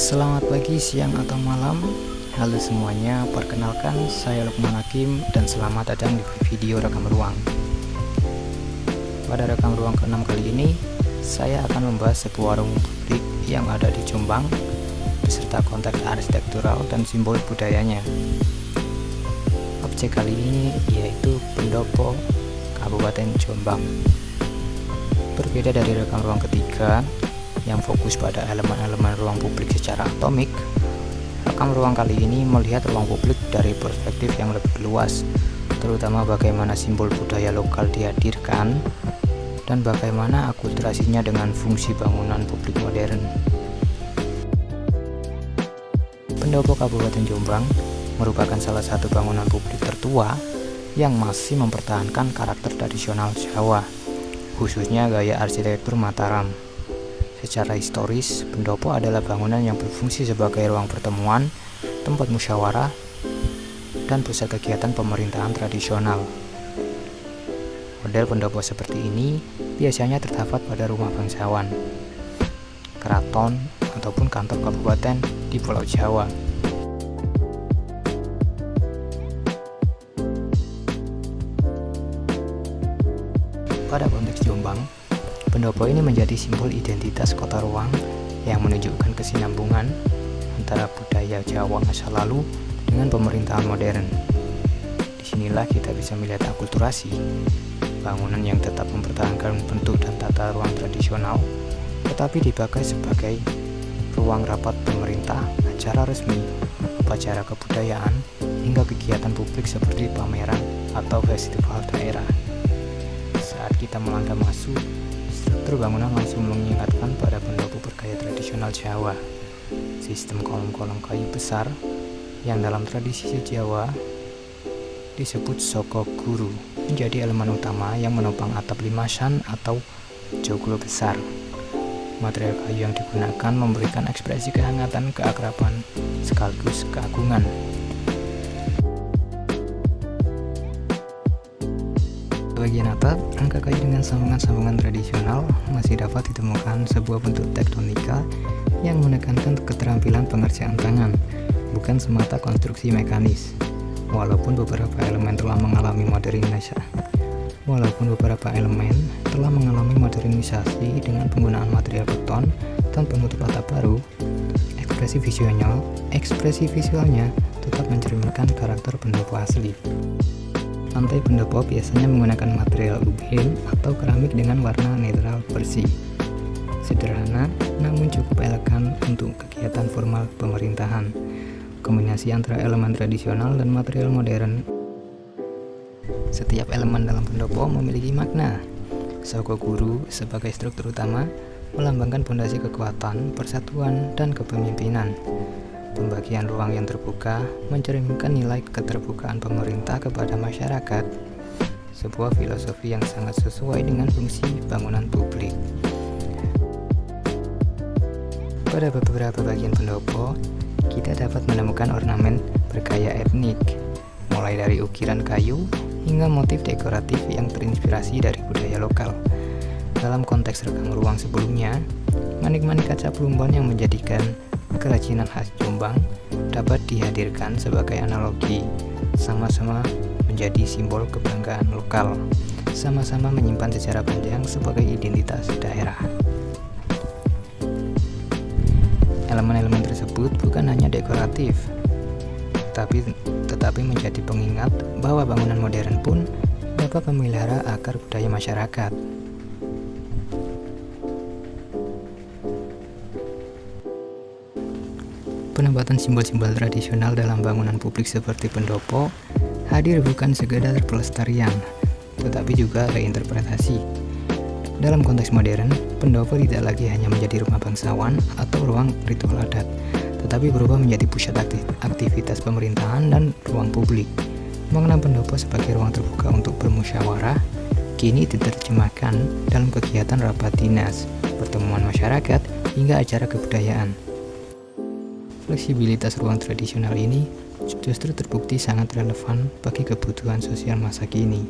Selamat pagi, siang, atau malam. Halo semuanya, perkenalkan saya Lukman Hakim dan selamat datang di video rekam ruang. Pada rekam ruang ke-6 kali ini, saya akan membahas sebuah ruang publik yang ada di Jombang beserta konteks arsitektural dan simbol budayanya. Objek kali ini yaitu Pendopo, Kabupaten Jombang. Berbeda dari rekam ruang ketiga yang fokus pada elemen-elemen ruang publik secara atomik, rekam ruang kali ini melihat ruang publik dari perspektif yang lebih luas, terutama bagaimana simbol budaya lokal dihadirkan dan bagaimana akulturasinya dengan fungsi bangunan publik modern. Pendopo Kabupaten Jombang merupakan salah satu bangunan publik tertua yang masih mempertahankan karakter tradisional Jawa, khususnya gaya arsitektur Mataram. Secara historis, pendopo adalah bangunan yang berfungsi sebagai ruang pertemuan, tempat musyawarah, dan pusat kegiatan pemerintahan tradisional. Model pendopo seperti ini biasanya terdapat pada rumah bangsawan, keraton, ataupun kantor kabupaten di Pulau Jawa. Pada konteks Jombang, pendopo ini menjadi simbol identitas kota ruang yang menunjukkan kesinambungan antara budaya Jawa masa lalu dengan pemerintahan modern. Disinilah kita bisa melihat akulturasi, bangunan yang tetap mempertahankan bentuk dan tata ruang tradisional, tetapi dipakai sebagai ruang rapat pemerintah, acara resmi, upacara kebudayaan, hingga kegiatan publik seperti pameran atau festival daerah. Saat kita melangkah masuk, struktur bangunan langsung mengingatkan pada pendopo bergaya tradisional Jawa. Sistem kolom-kolom kayu besar yang dalam tradisi Jawa disebut soko guru menjadi elemen utama yang menopang atap limasan atau joglo besar. Material kayu yang digunakan memberikan ekspresi kehangatan, keakraban, sekaligus keagungan. Bagian atap, rangka kayu dengan sambungan-sambungan tradisional masih dapat ditemukan sebuah bentuk tektonika yang menekankan keterampilan pengerjaan tangan, bukan semata konstruksi mekanis. Walaupun beberapa elemen telah mengalami modernisasi dengan penggunaan material beton dan penutup atap baru, ekspresi visualnya tetap mencerminkan karakter pendopo asli. Lantai pendopo biasanya menggunakan material uphil atau keramik dengan warna netral bersih. Sederhana, namun cukup elegan untuk kegiatan formal pemerintahan. Kombinasi antara elemen tradisional dan material modern. Setiap elemen dalam pendopo memiliki makna. Soko guru sebagai struktur utama melambangkan fondasi kekuatan, persatuan, dan kepemimpinan. Pembagian ruang yang terbuka mencerminkan nilai keterbukaan pemerintah kepada masyarakat, sebuah filosofi yang sangat sesuai dengan fungsi bangunan publik. Pada beberapa bagian pendopo, kita dapat menemukan ornamen bergaya etnik, mulai dari ukiran kayu hingga motif dekoratif yang terinspirasi dari budaya lokal. Dalam konteks rekam ruang sebelumnya, manik-manik kaca plumbon yang menjadikan kerajinan khas Jombang dapat dihadirkan sebagai analogi, sama-sama menjadi simbol kebanggaan lokal, sama-sama menyimpan sejarah panjang sebagai identitas daerah. Elemen-elemen tersebut bukan hanya dekoratif, tetapi menjadi pengingat bahwa bangunan modern pun dapat memelihara akar budaya masyarakat. Penempatan simbol-simbol tradisional dalam bangunan publik seperti pendopo hadir bukan sekedar pelestarian, tetapi juga reinterpretasi. Dalam konteks modern, pendopo tidak lagi hanya menjadi rumah bangsawan atau ruang ritual adat, tetapi berubah menjadi pusat aktivitas pemerintahan dan ruang publik. Makna pendopo sebagai ruang terbuka untuk bermusyawarah kini diterjemahkan dalam kegiatan rapat dinas, pertemuan masyarakat, hingga acara kebudayaan. Fleksibilitas ruang tradisional ini justru terbukti sangat relevan bagi kebutuhan sosial masa kini.